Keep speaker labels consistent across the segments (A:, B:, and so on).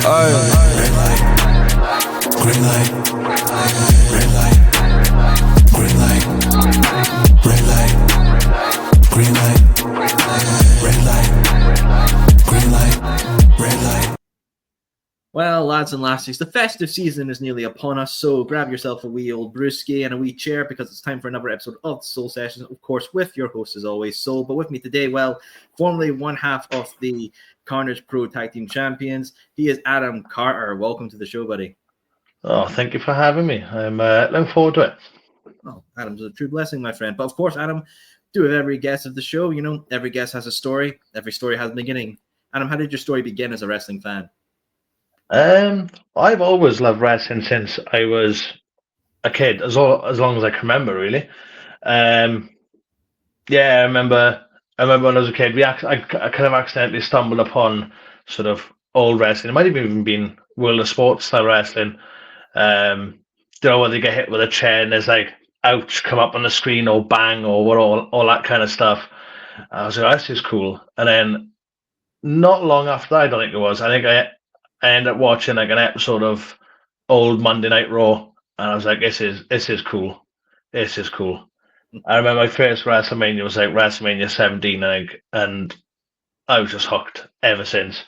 A: Red light, green light, red light, green light, red light, green light, red light, green light, red light.
B: Well, lads and lassies, the festive season is nearly upon us, so grab yourself a wee old brewski and a wee chair because it's time for another episode of the Soul Sessions, of course, with your host as always, Soul. But with me today, well, formerly one half of the Karnage Pro Tag Team Champions, he is Adam Carter. Welcome to the show, buddy.
C: Oh, thank you for having me. I'm looking forward to it.
B: Oh, Adam's a true blessing, my friend. But of course, Adam, do with every guest of the show, you know, every guest has a story. Every story has a beginning. Adam, how did your story begin as a wrestling fan?
C: I've always loved wrestling since I was a kid, as long as I can remember, really. I remember when I was a kid, I kind of accidentally stumbled upon sort of old wrestling. It might have even been World of Sports style wrestling. You know, when they get hit with a chair and there's like ouch come up on the screen or bang or what all that kind of stuff. I was like, this is cool. And then not long after that, I don't think it was. I think I ended up watching like an episode of old Monday Night Raw, and I was like, this is cool. This is cool. I remember my first WrestleMania was like WrestleMania 17, I think, and I was just hooked ever since.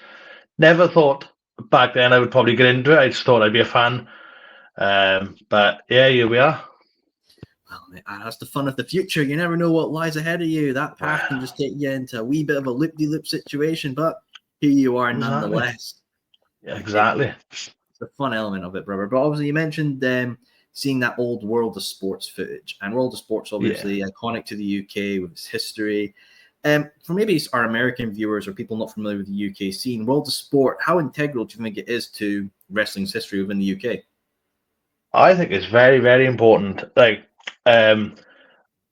C: Never thought back then I would probably get into it. I just thought I'd be a fan. But yeah, here we are.
B: Well, that's the fun of the future. You never know what lies ahead of you. That path can just take you into a wee bit of a loop-de-loop situation, but here you are nonetheless.
C: Yeah, exactly.
B: It's a fun element of it, brother. But obviously, you mentioned seeing that old World of Sports footage, and World of Sports obviously iconic to the UK with its history. For maybe our American viewers or people not familiar with the UK scene, World of Sport, how integral do you think it is to wrestling's history within the UK?
C: I think it's very, very important. Like, I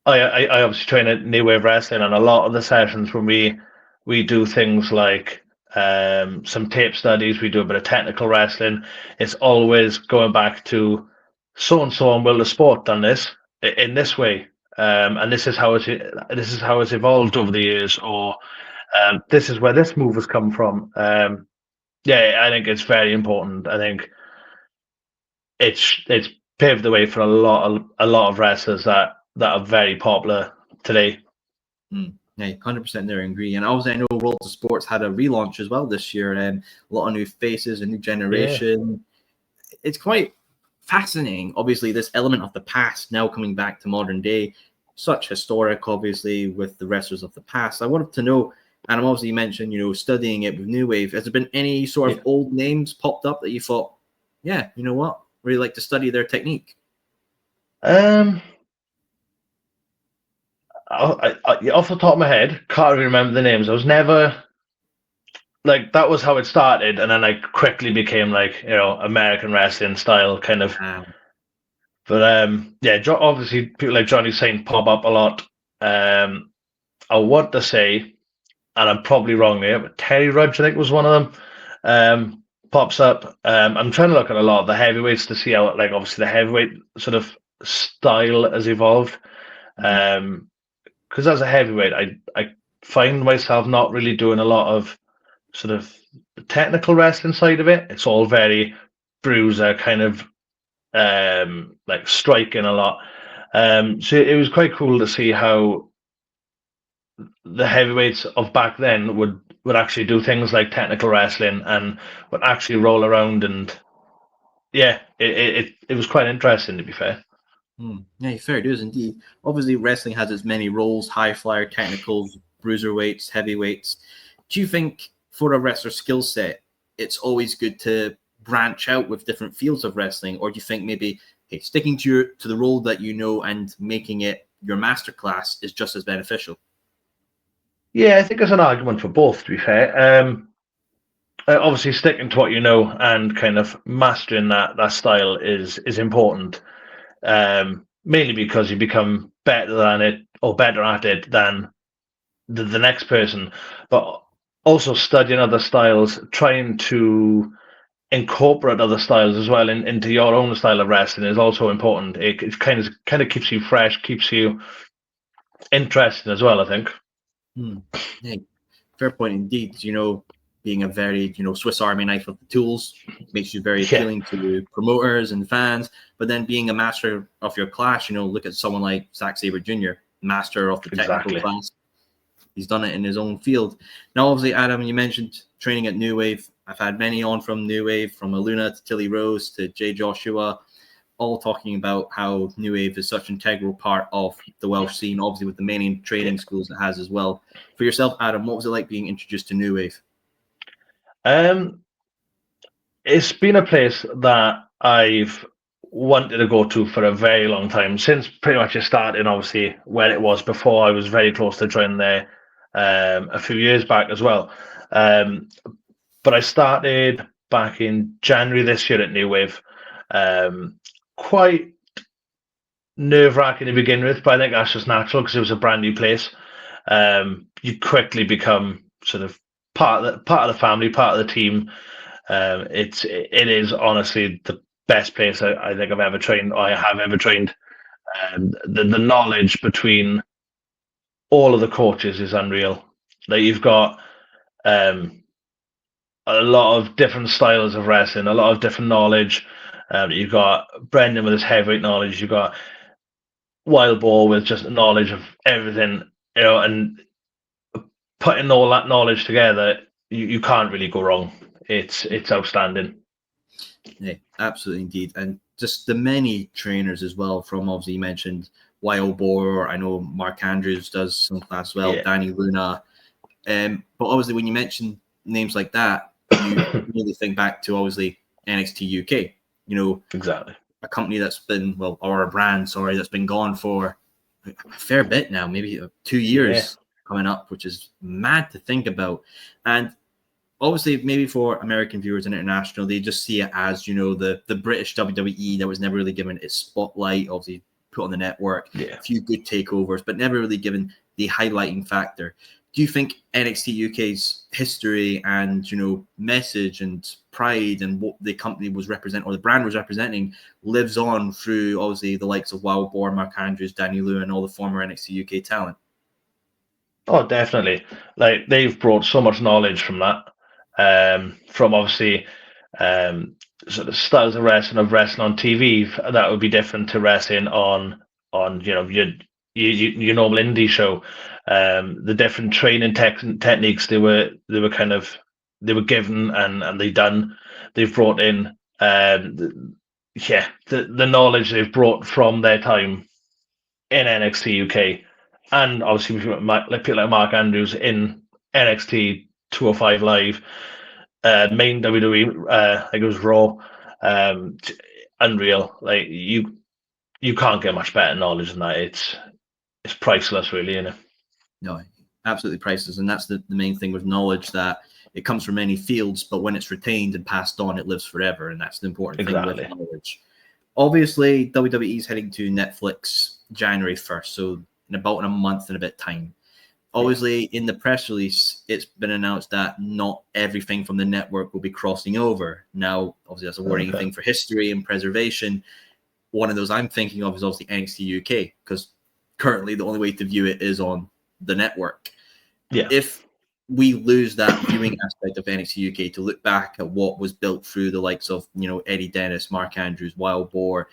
C: obviously train at New Wave Wrestling, and a lot of the sessions when we do things like some tape studies, we do a bit of technical wrestling. It's always going back to so and so on World of Sport done this in this way, and this is how it's evolved over the years, or this is where this move has come from. I think it's very important. I think it's paved the way for a lot of wrestlers that are very popular today.
B: Yeah, 100% there, I agree. And obviously, I know World of Sports had a relaunch as well this year, and a lot of new faces, a new generation. Yeah. It's quite fascinating. Obviously, this element of the past now coming back to modern day, such historic, obviously, with the wrestlers of the past. I wanted to know, and obviously you mentioned, you know, studying it with New Wave. Has there been any sort of old names popped up that you thought, yeah, you know what, really like to study their technique?
C: I, off the top of my head, can't really remember the names. I was never like, that was how it started, and then I quickly became like, you know, American wrestling style kind of. But obviously people like Johnny Saint pop up a lot. I want to say, and I'm probably wrong there, but Terry Rudge, I think, was one of them. Pops up. I'm trying to look at a lot of the heavyweights to see how, like, obviously the heavyweight sort of style has evolved. Because as a heavyweight, I find myself not really doing a lot of sort of the technical wrestling side of it. It's all very bruiser, kind of like striking a lot. So it was quite cool to see how the heavyweights of back then would actually do things like technical wrestling and would actually roll around, and it was quite interesting, to be fair.
B: Yeah, fair dues indeed. Obviously, wrestling has its many roles: high flyer, technicals, bruiserweights, heavyweights. Do you think for a wrestler skill set, it's always good to branch out with different fields of wrestling, or do you think maybe sticking to the role that you know and making it your masterclass is just as beneficial?
C: Yeah, I think there's an argument for both, to be fair. Obviously, sticking to what you know and kind of mastering that style is important. Mainly because you become better at it than the next person, but also studying other styles, trying to incorporate other styles as well into your own style of wrestling is also important. It kind of keeps you fresh, keeps you interesting as well, I think.
B: Yeah, fair point indeed. You know, being a very, Swiss Army knife of the tools, makes you very appealing to promoters and fans. But then being a master of your class, look at someone like Zack Sabre Jr., master of the technical class. He's done it in his own field. Now, obviously, Adam, you mentioned training at New Wave. I've had many on from New Wave, from Aluna to Tilly Rose to Jay Joshua, all talking about how New Wave is such an integral part of the Welsh scene, obviously with the many training schools it has as well. For yourself, Adam, what was it like being introduced to New Wave?
C: It's been a place that I've wanted to go to for a very long time, since pretty much it started, obviously, where it was before. I was very close to joining there a few years back as well. But I started back in January this year at New Wave. Quite nerve-wracking to begin with, but I think that's just natural because it was a brand new place. You quickly become sort of part of the family, part of the team. It is honestly the best place I think I've ever trained. I have ever trained. The knowledge between all of the coaches is unreal. Like, you've got a lot of different styles of wrestling, a lot of different knowledge. You've got Brendan with his heavyweight knowledge. You've got Wild Boar with just knowledge of everything, and putting all that knowledge together, you can't really go wrong. It's outstanding.
B: Yeah, absolutely indeed. And just the many trainers as well, from obviously you mentioned Wild Boar. I know Mark Andrews does some class as well, Danny Luna. But obviously when you mention names like that, you really think back to obviously NXT UK,
C: exactly,
B: a company that's been, or a brand, that's been gone for a fair bit now, maybe 2 years coming up, which is mad to think about. And obviously, maybe for American viewers and international, they just see it as, the British WWE that was never really given its spotlight, obviously put on the network, a few good takeovers, but never really given the highlighting factor. Do you think NXT UK's history and, message and pride and what the company was representing, or the brand was representing, lives on through, obviously, the likes of Wild Boar, Mark Andrews, Danny Lewin, and all the former NXT UK talent?
C: Oh, definitely. Like, they've brought so much knowledge from that. From obviously sort of styles of wrestling on TV that would be different to wrestling on your normal indie show. The different training techniques they were given and they've brought in the knowledge they've brought from their time in NXT UK, and obviously people like Mark Andrews in NXT 205 Live, main WWE, I think it was Raw. Unreal. Like, you can't get much better knowledge than that. It's priceless, really,
B: No, absolutely priceless. And that's the main thing with knowledge, that it comes from many fields, but when it's retained and passed on, it lives forever. And that's the important thing with knowledge. Obviously, WWE is heading to Netflix January 1st, so in about a month and a bit time. Obviously, in the press release, it's been announced that not everything from the network will be crossing over. Now, obviously, that's a worrying thing for history and preservation. One of those I'm thinking of is obviously NXT UK, because currently the only way to view it is on the network.
C: Yeah.
B: If we lose that viewing aspect of NXT UK to look back at what was built through the likes of, Eddie Dennis, Mark Andrews, Wild Boar,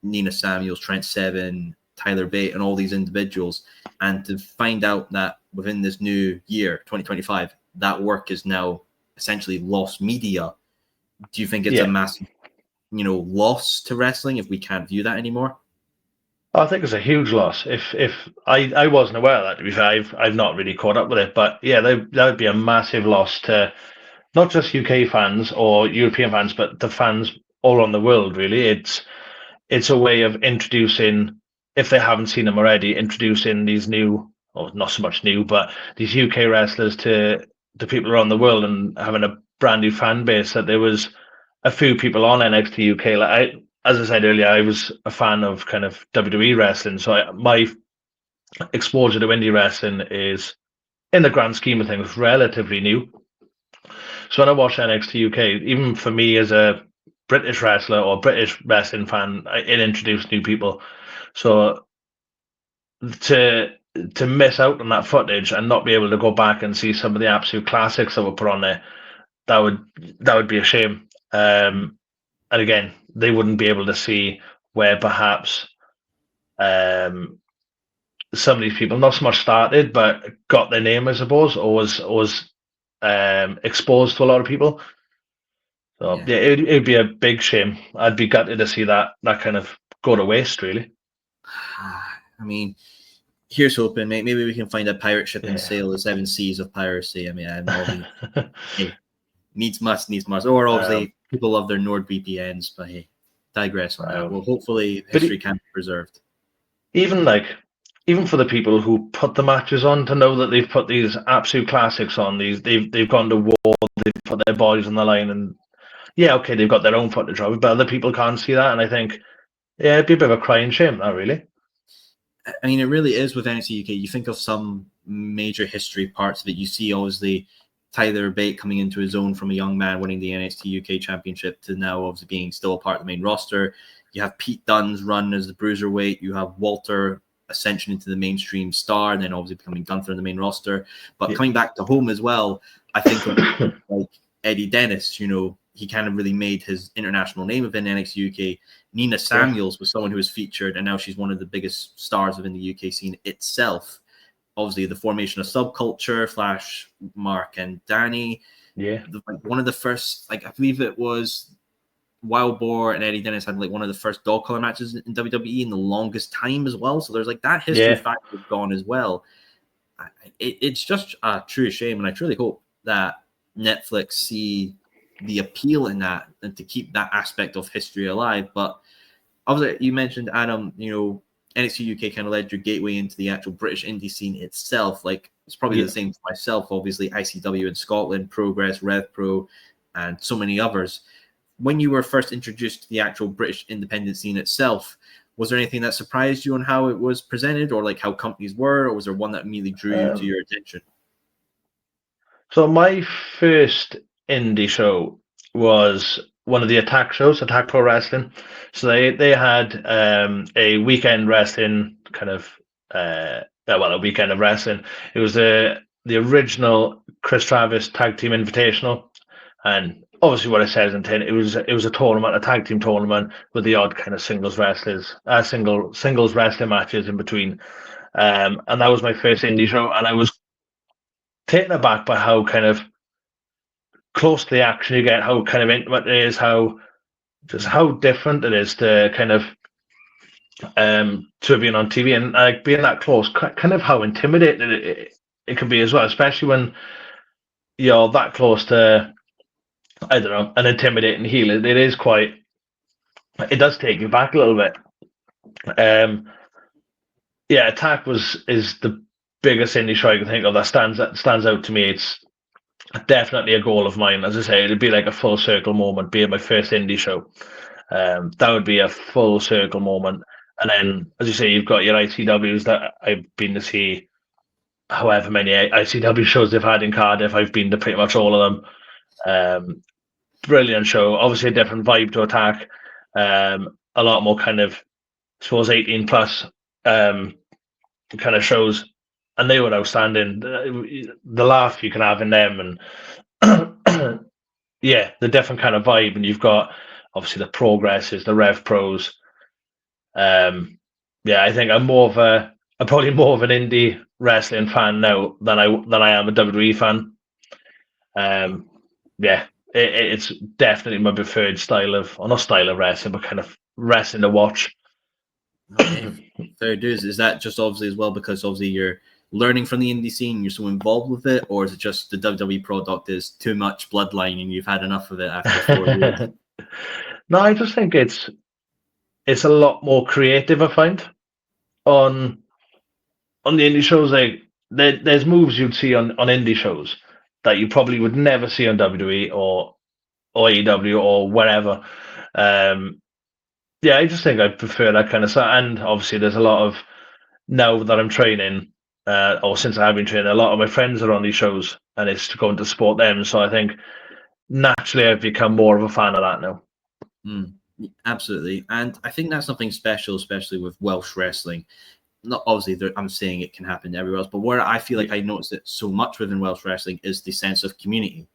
B: Nina Samuels, Trent Seven, Tyler Bate, and all these individuals, and to find out that within this new year, 2025, that work is now essentially lost media, do you think it's a massive, loss to wrestling if we can't view that anymore?
C: I think it's a huge loss. If I wasn't aware of that, to be fair, I've not really caught up with it, but that would be a massive loss to not just UK fans or European fans, but the fans all around the world. Really, it's a way of introducing, if they haven't seen them already, introducing these new, or not so much new, but these UK wrestlers to people around the world, and having a brand new fan base. That there was a few people on NXT UK. Like, as I said earlier, I was a fan of kind of WWE wrestling, so my exposure to indie wrestling is, in the grand scheme of things, relatively new. So when I watch NXT UK, even for me as a British wrestler or British wrestling fan, it introduced new people. So to miss out on that footage and not be able to go back and see some of the absolute classics that were put on there, that would be a shame. And again, they wouldn't be able to see where perhaps some of these people not so much started, but got their name, I suppose, or was exposed to a lot of people. So yeah, it'd be a big shame. I'd be gutted to see that kind of go to waste, really.
B: I mean, here's hoping, mate. Maybe we can find a pirate ship and sail the 7 seas of piracy. I mean, I'm obviously hey, needs must. Or obviously, people love their NordVPNs, but hey, digress on that. Well, hopefully, history can be preserved.
C: Even for the people who put the matches on, to know that they've put these absolute classics on, they've gone to war, they've put their bodies on the line, and yeah, okay, they've got their own footage of it, but other people can't see that, and I think, yeah, it'd be a bit of a crying shame, that really.
B: I mean, it really is with NXT UK. You think of some major history parts that you see, obviously, Tyler Bate coming into his own from a young man winning the NXT UK Championship to now obviously being still a part of the main roster. You have Pete Dunne's run as the bruiserweight. You have Walter ascension into the mainstream star, and then obviously becoming Gunther in the main roster. But coming back to home as well, I think of like Eddie Dennis, you know, he kind of really made his international name within NXT UK. Nina Samuels was someone who was featured, and now she's one of the biggest stars within the UK scene itself. Obviously, the formation of Subculture, Flash, Mark, and Danny.
C: Yeah.
B: One of the first, I believe it was Wild Boar and Eddie Dennis had one of the first dog collar matches in WWE in the longest time as well. So there's that history factor gone as well. It's just a true shame, and I truly hope that Netflix see the appeal in that and to keep that aspect of history alive. But obviously, you mentioned, Adam, you know, NXT UK kind of led your gateway into the actual British indie scene itself. It's probably the same for myself, obviously, ICW in Scotland, Progress, Rev Pro, and so many others. When you were first introduced to the actual British independent scene itself, was there anything that surprised you on how it was presented, or how companies were, or was there one that immediately drew you to your attention?
C: So my first indie show was one of the Attack shows, Attack Pro Wrestling. So they had a weekend wrestling kind of a weekend of wrestling. It was the original Chris Travis Tag Team Invitational, and obviously what it says in it was a tournament, a tag team tournament with the odd kind of singles wrestling matches in between. And that was my first indie show, and I was taken aback by how kind of close to the action you get, how kind of intimate it is, how different it is to kind of to being on TV and being that close, kind of how intimidating it can be as well, especially when you're that close to, I don't know, an intimidating heel. It is quite, it does take you back a little bit. Attack is the biggest indie show I can think of that stands out to me. It's definitely a goal of mine. As I say, it'd be like a full circle moment, being my first indie show. That would be a full circle moment. And then, as you say, you've got your ICWs that I've been to see however many ICW shows they've had in Cardiff. I've been to pretty much all of them. Brilliant show. Obviously a different vibe to Attack. A lot more kind of, I suppose, 18 plus kind of shows. And they were outstanding. The laugh you can have in them, and the different kind of vibe. And you've got obviously the Progresses, the Rev Pros. I think I'm probably more of an indie wrestling fan now than I am a WWE fan. It's definitely my preferred style of, or not style of wrestling, but kind of wrestling to watch.
B: Okay, fair dues. Is that just obviously as well because obviously you're learning from the indie scene, you're so involved with it, or is it just the WWE product is too much bloodline and you've had enough of it after 4 years?
C: No, I just think it's a lot more creative, I find, on the indie shows. There's moves you'd see on indie shows that you probably would never see on WWE or AEW or wherever. I just think I prefer that kind of stuff. And obviously there's a lot of, now that I'm training, or since I have been training, a lot of my friends are on these shows, and it's going to support them. So I think naturally I've become more of a fan of that now.
B: Absolutely. And I think that's something special, especially with Welsh wrestling. Not obviously, I'm saying it can happen everywhere else, but where I feel like I noticed it so much within Welsh wrestling is the sense of community.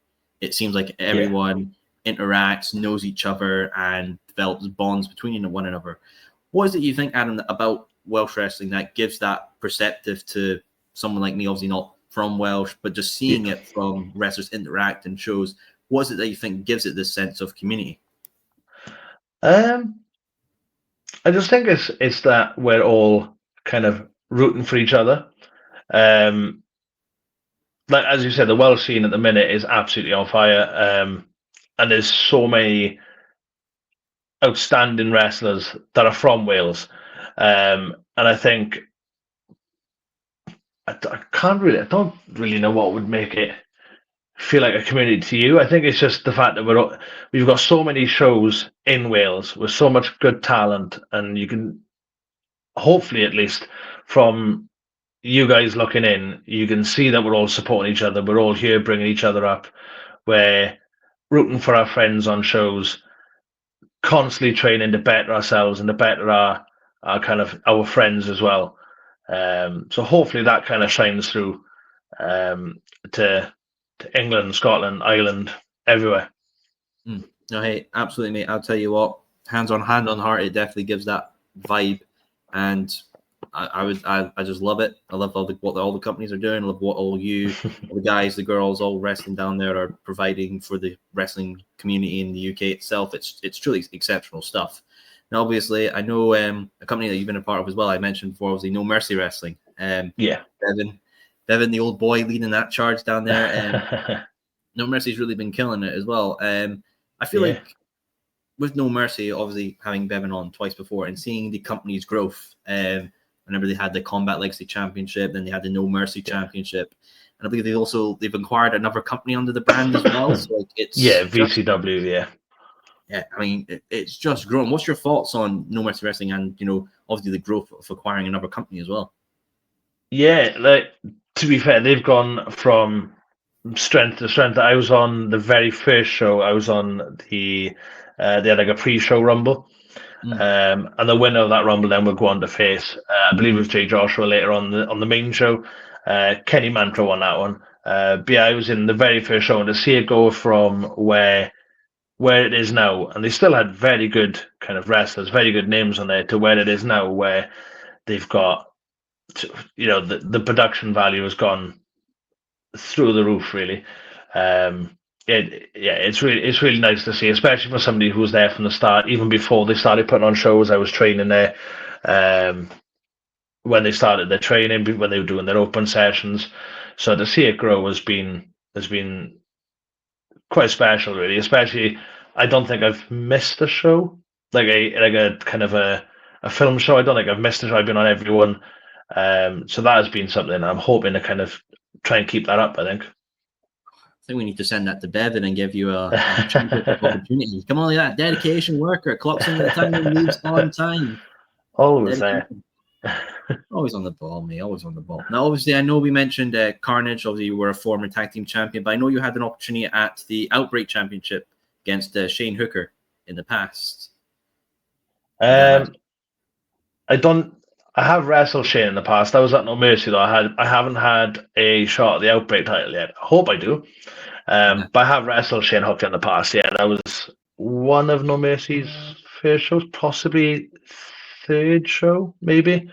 B: it seems like everyone interacts, knows each other, and develops bonds between one another. What is it you think, Adam, about Welsh wrestling that gives that perspective to someone like me, obviously not from Welsh, but just seeing it from wrestlers interact and shows? What is it that you think gives it this sense of community?
C: I just think it's that we're all kind of rooting for each other. Like as you said, the Welsh scene at the minute is absolutely on fire, and there's so many outstanding wrestlers that are from Wales, and I think I don't really know what would make it feel like a community to you. I think it's just the fact that we've got so many shows in Wales with so much good talent, and you can hopefully, at least from you guys looking in, you can see that we're all supporting each other. We're all here bringing each other up. We're rooting for our friends on shows, constantly training to better ourselves and to better our kind of our friends as well. So hopefully that kind of shines through to England, Scotland, Ireland, everywhere.
B: No, hey, absolutely, mate. I'll tell you what, hand on heart, it definitely gives that vibe, and I just love it. I love what all the companies are doing. I love what all the guys, the girls, all wrestling down there are providing for the wrestling community in the UK itself. It's truly exceptional stuff. Now, obviously, I know a company that you've been a part of as well. I mentioned before, obviously, No Mercy Wrestling. Bevan, the old boy, leading that charge down there. No Mercy's really been killing it as well. I feel like with No Mercy, obviously having Bevan on twice before and seeing the company's growth. Whenever they had the Combat Legacy Championship, then they had the No Mercy Championship, and I believe they've acquired another company under the brand as well. So like it's
C: VCW,
B: yeah. I mean, it's just grown. What's your thoughts on No Mercy Wrestling and obviously the growth of acquiring another company as well?
C: Yeah, like to be fair, they've gone from strength to strength. I was on the very first show. I was on they had like a pre-show rumble. And the winner of that rumble then would go on to face, I believe it was Jay Joshua later on the main show. Kenny Mantra won that one. But yeah, I was in the very first show, and to see it go from where it is now, and they still had very good kind of wrestlers, very good names on there, to where it is now, where they've got, the production value has gone through the roof, really. It's really nice to see, especially for somebody who was there from the start, even before they started putting on shows. I was training there when they started their training, when they were doing their open sessions. So to see it grow has been quite special, really. Especially, I don't think I've missed a show, like a kind of a film show. I don't think I've missed a show. I've been on every one. So that has been something I'm hoping to kind of try and keep that up, I think.
B: I think we need to send that to Bevan and give you a championship opportunity. Come on, that dedication worker, clocks in the time and leaves on time.
C: Always there.
B: Always on the ball, mate. Always on the ball. Now, obviously, I know we mentioned Karnage. Obviously, you were a former tag team champion, but I know you had an opportunity at the Outbreak Championship against Shane Hooker in the past.
C: I have wrestled Shane in the past. I was at No Mercy though. I haven't had a shot at the Outbreak title yet. I hope I do. But I have wrestled Shane Hooker in the past. Yeah, that was one of No Mercy's first shows, possibly third show, maybe.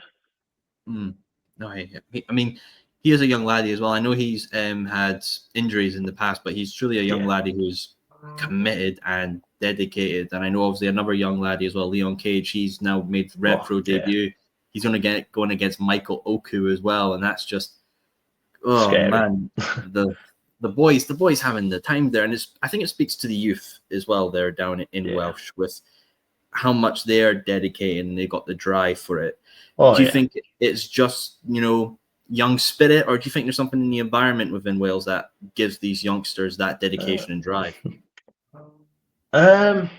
B: No, I mean, he is a young laddie as well. I know he's had injuries in the past, but he's truly a young laddie who's committed and dedicated. And I know obviously another young laddie as well, Leon Cage. He's now made the Red Pro debut. He's going to get going against Michael Oku as well, and that's just scary. Man, the boys having the time there, and I think it speaks to the youth as well. They're down in Welsh with how much they're dedicated and they got the drive for it. Do you think it's just young spirit, or do you think there's something in the environment within Wales that gives these youngsters that dedication and drive?
C: I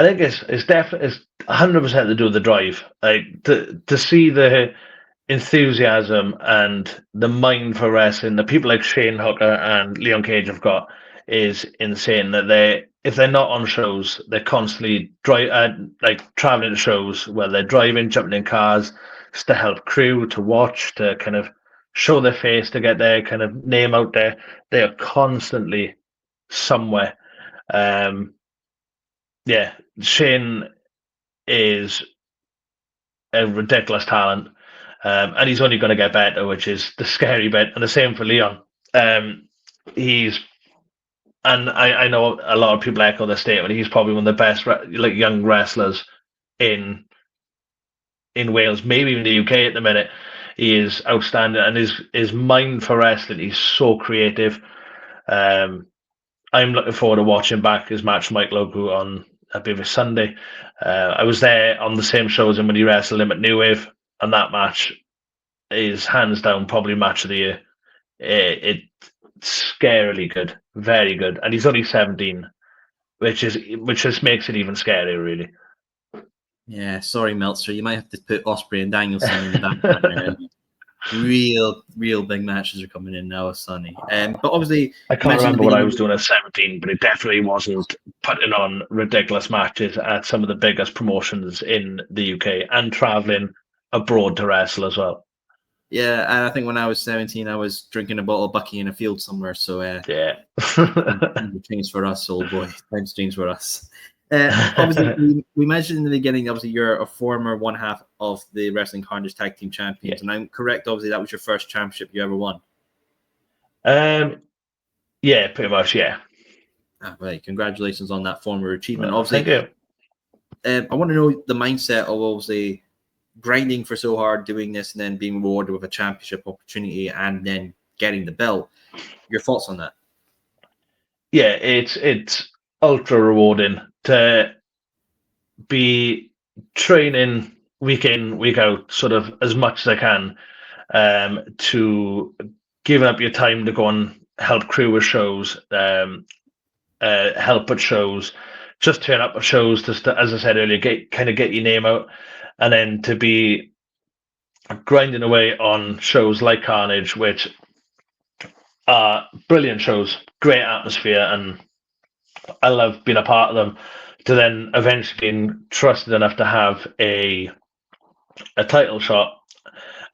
C: think it's definitely 100% to do with the drive. Like to see the enthusiasm and the mind for wrestling that people like Shane Hooker and Leon Cage have got is insane. That if they're not on shows, they're constantly traveling to shows where they're driving, jumping in cars just to help crew, to watch, to kind of show their face, to get their kind of name out there. They are constantly somewhere. Yeah, Shane is a ridiculous talent, and he's only going to get better, which is the scary bit. And the same for Leon. He's and I know a lot of people echo the statement. He's probably one of the best young wrestlers in Wales, maybe even the UK at the minute. He is outstanding, and his mind for wrestling, he's so creative. I'm looking forward to watching back his match with Mike Logu on, I believe, Sunday. I was there on the same show as him when he wrestled him at New Wave, and that match is hands down probably match of the year. It's scarily good, very good, and he's only 17, which just makes it even scarier, really.
B: Yeah, sorry, Meltzer. You might have to put Osprey and Danielson in the back burner. Real big matches are coming in now, Sonny. But obviously,
C: I can't remember what I was doing at 17, but it definitely wasn't putting on ridiculous matches at some of the biggest promotions in the UK and traveling abroad to wrestle as well.
B: Yeah, and I think when I was 17, I was drinking a bottle of Bucky in a field somewhere. So
C: yeah,
B: things for us, old boy. Times change for us. Obviously, we mentioned in the beginning, obviously, you're a former one half of the Wrestling Karnage Tag Team Champions. And I'm correct, obviously, that was your first championship you ever won.
C: Yeah, pretty much, yeah.
B: Right, congratulations on that former achievement. Obviously,
C: thank you.
B: I want to know the mindset of obviously grinding for so hard, doing this, and then being rewarded with a championship opportunity and then getting the belt. Your thoughts on that?
C: Yeah, it's ultra rewarding to be training week in, week out, sort of as much as I can, to giving up your time to go and help crew with shows, help at shows, just turn up at shows, just to, as I said earlier, get your name out, and then to be grinding away on shows like Karnage, which are brilliant shows, great atmosphere, and I love being a part of them. To then eventually being trusted enough to have a title shot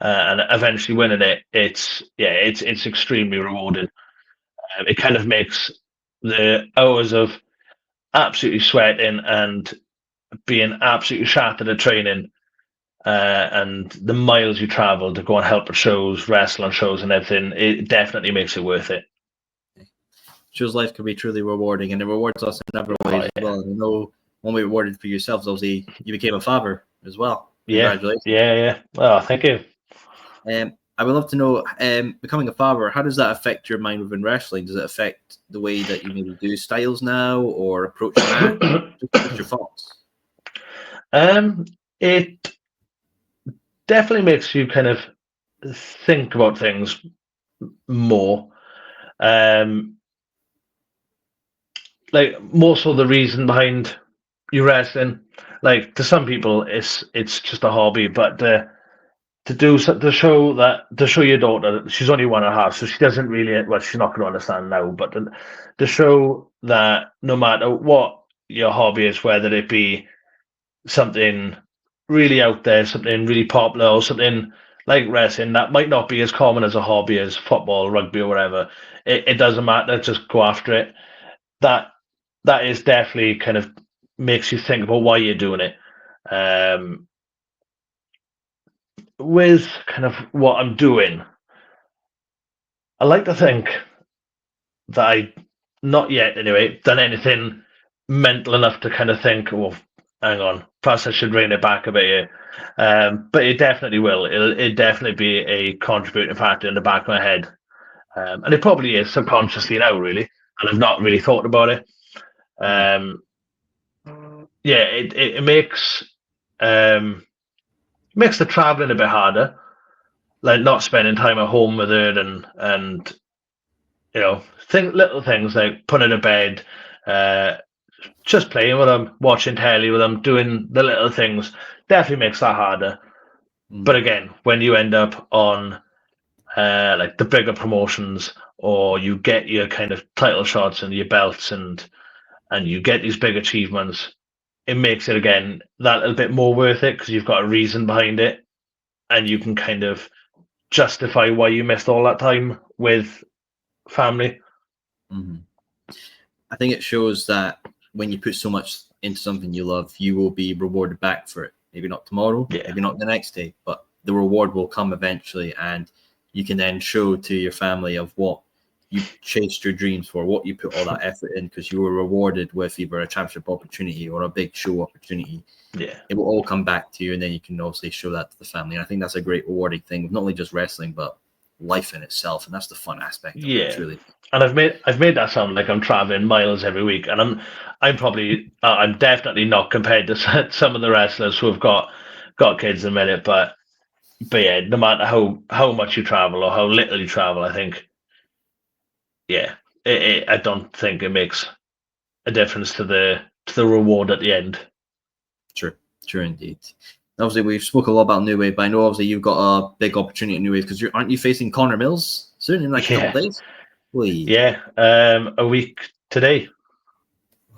C: and eventually winning it, it's extremely rewarding. It kind of makes the hours of absolutely sweating and being absolutely shattered at training, and the miles you travel to go and help at shows, wrestle on shows and everything, it definitely makes it worth it.
B: Shows life can be truly rewarding, and it rewards us in other ways as well. And I know one way rewarded for yourselves, obviously, you became a father as well. Congratulations.
C: Yeah. Oh, thank you.
B: I would love to know, becoming a father, how does that affect your mind within wrestling? Does it affect the way that you maybe do styles now or approach that? What's your thoughts?
C: It definitely makes you kind of think about things more. Like more so the reason behind you wrestling. Like to some people, it's just a hobby, but to show your daughter, she's only 1.5, so she doesn't really. Well, she's not going to understand now, but to show that no matter what your hobby is, whether it be something really out there, something really popular, or something like wrestling that might not be as common as a hobby as football, rugby, or whatever, it doesn't matter. Just go after it. That is definitely kind of makes you think about why you're doing it. With kind of what I'm doing, I like to think that I, not yet anyway, done anything mental enough to kind of think, well, hang on, perhaps I should rein it back a bit here. But it definitely will. It'll definitely be a contributing factor in the back of my head. And it probably is subconsciously now, really. And I've not really thought about it. It makes the traveling a bit harder, like not spending time at home with her and little things like putting her to bed, just playing with them, watching telly with them, doing the little things definitely makes that harder. But again, when you end up on like the bigger promotions, or you get your kind of title shots and your belts and you get these big achievements, it makes it again that little bit more worth it because you've got a reason behind it, and you can kind of justify why you missed all that time with family.
B: Mm-hmm. I think it shows that when you put so much into something you love, you will be rewarded back for it. Maybe not tomorrow, maybe not the next day, but the reward will come eventually, and you can then show to your family of what you chased your dreams for, what you put all that effort in, because you were rewarded with either a championship opportunity or a big show opportunity.
C: Yeah,
B: it will all come back to you, and then you can obviously show that to the family. And I think that's a great rewarding thing, not only just wrestling, but life in itself, and that's the fun aspect of it, truly.
C: And I've made that sound like I'm traveling miles every week, and I'm probably I'm definitely not compared to some of the wrestlers who have got kids in a minute, but yeah, no matter how much you travel or how little you travel, I think I don't think it makes a difference to the reward at the end.
B: True indeed. Obviously, we've spoke a lot about New Wave, but I know obviously you've got a big opportunity at New Wave because aren't you facing Connor Mills soon in like a couple days? Please.
C: Yeah, a week today.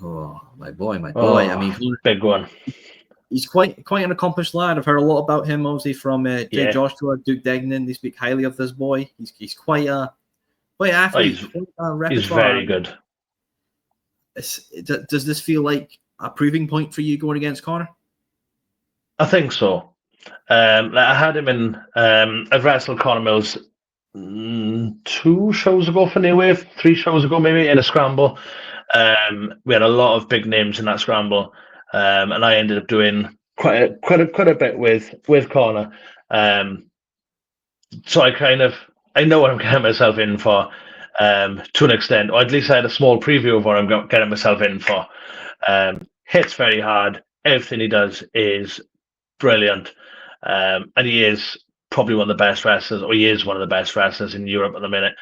B: Oh, my boy. I mean,
C: big one.
B: He's quite an accomplished lad. I've heard a lot about him, obviously, from Jay Joshua, Duke Degnan. They speak highly of this boy. He's quite an athlete.
C: He's very good.
B: Does this feel like a proving point for you going against Connor?
C: I think so. I had him in. I've wrestled Connor Mills 2 shows ago for New Wave, 3 shows ago maybe in a scramble. We had a lot of big names in that scramble, and I ended up doing quite a bit with Connor. So I know what I'm getting myself in for, to an extent, or at least I had a small preview of what I'm getting myself in for. Hits very hard. Everything he does is brilliant, and he is probably one of the best wrestlers, or he is one of the best wrestlers in Europe at the minute.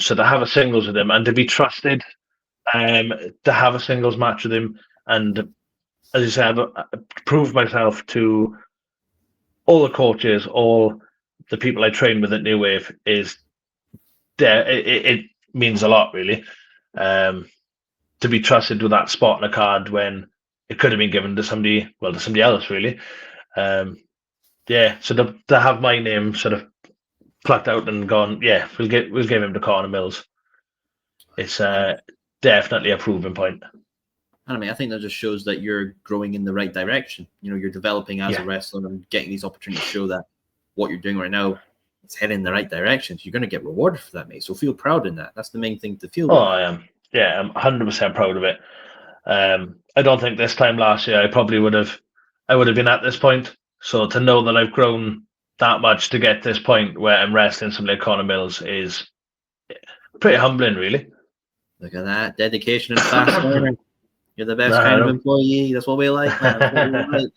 C: So to have a singles with him and to be trusted, to have a singles match with him, and as you said, I've proved myself to all the coaches, all the people I train with at New Wave, is there. It means a lot, really, to be trusted with that spot on a card when it could have been given to somebody else, really. So to have my name sort of plucked out and gone, we'll give him to Connor Mills. It's definitely a proving point.
B: I mean, I think that just shows that you're growing in the right direction. You know, you're developing as a wrestler and getting these opportunities to show that what you're doing right now is heading in the right direction. So you're going to get rewarded for that, mate. So feel proud in that. That's the main thing to feel.
C: I am. Yeah, I'm 100% proud of it. I don't think this time last year I would have been at this point. So to know that I've grown that much to get this point where I'm wrestling somebody like Connor Mills is pretty humbling, really.
B: Look at that dedication and fast learning. You're the best kind of employee. That's what we like, man.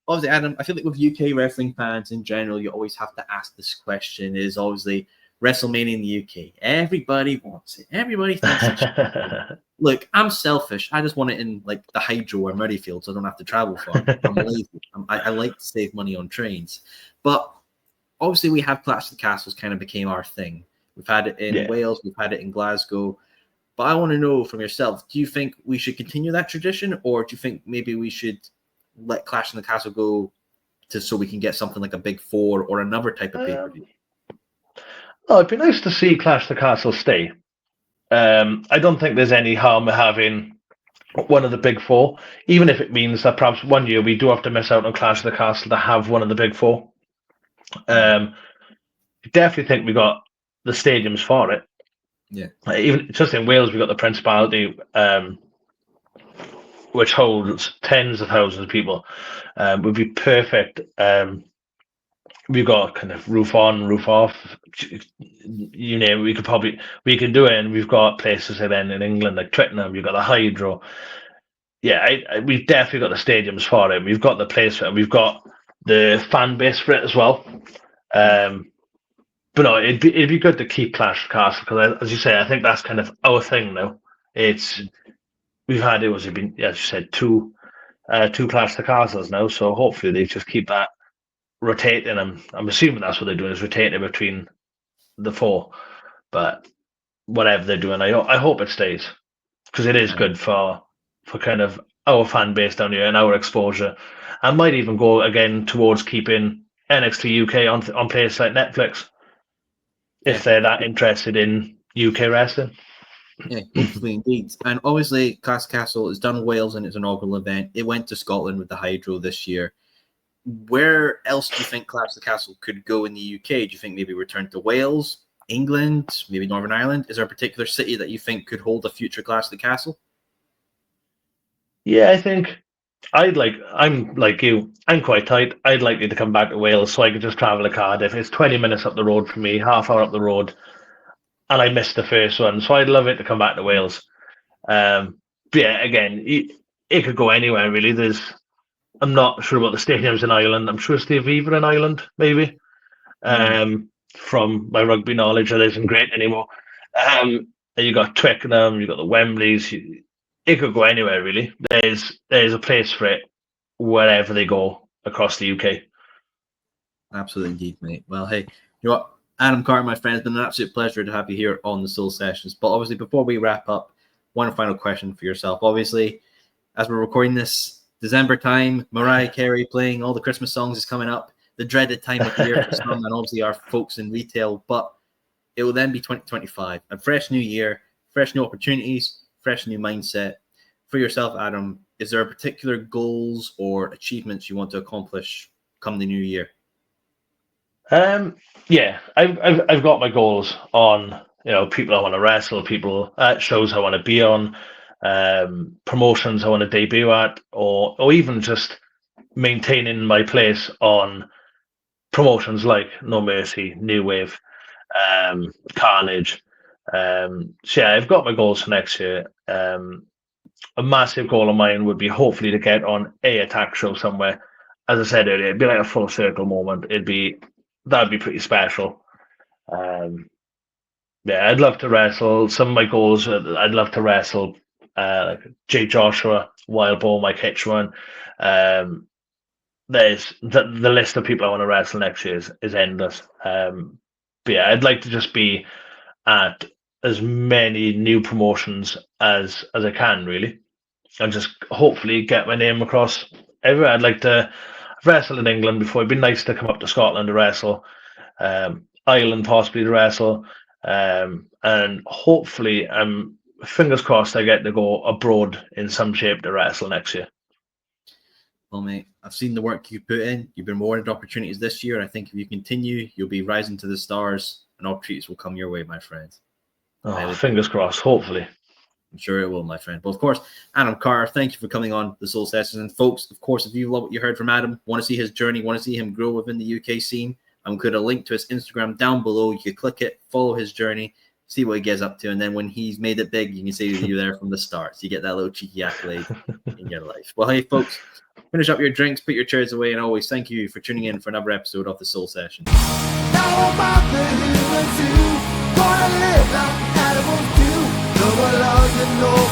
B: Obviously, Adam, I feel like with UK wrestling fans in general, you always have to ask this question: is obviously WrestleMania in the UK. Everybody wants it. Everybody thinks it's Look, I'm selfish. I just want it in like the Hydro or Murrayfield, so I don't have to travel far. I'm lazy. I like to save money on trains. But obviously, we have Clash of the Castles kind of became our thing. We've had it in Wales. We've had it in Glasgow. But I want to know from yourself, do you think we should continue that tradition, or do you think maybe we should let Clash in the Castle go so we can get something like a Big Four or another type of pay-per-view?
C: It'd be nice to see Clash the Castle stay. I don't think there's any harm in having one of the Big Four, even if it means that perhaps one year we do have to miss out on Clash of the Castle to have one of the Big Four. I definitely think we got the stadiums for it.
B: Yeah.
C: Even just in Wales, we got the Principality, which holds tens of thousands of people. Would be perfect. We've got kind of roof on, roof off. You know, we can do it, and we've got places then in England like Twickenham. You've got the Hydro. Yeah, we've definitely got the stadiums for it. We've got the place for it. We've got the fan base for it as well. But no, it'd be good to keep Clash of Castle because, as you say, I think that's kind of our thing now. We've had as you said, two Clash of Castles now. So hopefully they just keep that rotating. I'm assuming that's what they're doing is rotating between the 4. But whatever they're doing, I hope it stays because it is good for kind of our fan base down here and our exposure. I might even go again towards keeping NXT UK on places like Netflix if they're that interested in UK wrestling.
B: Yeah, hopefully indeed. And obviously, Clash Castle has done Wales in its inaugural event. It went to Scotland with the Hydro this year. Where else do you think Clash the Castle could go in the UK? Do you think maybe return to Wales, England, maybe Northern Ireland? Is there a particular city that you think could hold a future Clash the Castle?
C: Yeah, I think I'm like you. I'm quite tight. I'd like you to come back to Wales so I could just travel to Cardiff. It's 20 minutes up the road from me, half hour up the road, and I missed the first one. So I'd love it to come back to Wales. But yeah, again, it could go anywhere really. I'm not sure about the stadiums in Ireland. I'm sure Steve Weaver in Ireland, maybe. From my rugby knowledge, that isn't great anymore. You got Twickenham, you got the Wembleys. It could go anywhere really. There's a place for it wherever they go across the UK.
B: Absolutely indeed, mate. Well, hey, you know what, Adam Carter, my friend, it's been an absolute pleasure to have you here on the Soul Sessions. But obviously, before we wrap up, one final question for yourself. Obviously, as we're recording this, December time, Mariah Carey playing all the Christmas songs is coming up. The dreaded time of year for some, and obviously our folks in retail. But it will then be 2025, a fresh new year, fresh new opportunities, fresh new mindset. For yourself, Adam, is there particular goals or achievements you want to accomplish come the new year?
C: Yeah, I've got my goals on, people I want to wrestle, people at shows I want to be on, promotions I want to debut at, or even just maintaining my place on promotions like No Mercy, New Wave, Carnage. So yeah, I've got my goals for next year. A massive goal of mine would be hopefully to get on a Attack show somewhere. As I said earlier, it'd be like a full circle moment. That'd be pretty special. Yeah, I'd love to wrestle. Some of my goals, I'd love to wrestle like Jay Joshua, Wild Boar, Mike Hitchman. There's the list of people I want to wrestle next year is endless. But yeah, I'd like to just be at as many new promotions as I can, really, and just hopefully get my name across everywhere. I'd like to wrestle in England before. It'd be nice to come up to Scotland to wrestle, Ireland possibly to wrestle, and hopefully, fingers crossed, I get to go abroad in some shape to wrestle next year.
B: Well, mate, I've seen the work you put in. You've been awarded opportunities this year. I think if you continue, you'll be rising to the stars, and opportunities will come your way, my friend.
C: Oh, fingers crossed, hopefully.
B: I'm sure it will, my friend. But of course, Adam Carter, thank you for coming on the Soul Sessions. And folks, of course, if you love what you heard from Adam, want to see his journey, want to see him grow within the UK scene, I'm going to put a link to his Instagram down below. You can click it, follow his journey, see what he gets up to. And then when he's made it big, you can say you're there from the start. So you get that little cheeky accolade in your life. Well, hey, folks, finish up your drinks, put your chairs away, and always thank you for tuning in for another episode of the Soul Sessions.
A: Now about the human zoo, gonna live like animals do. No more laws and no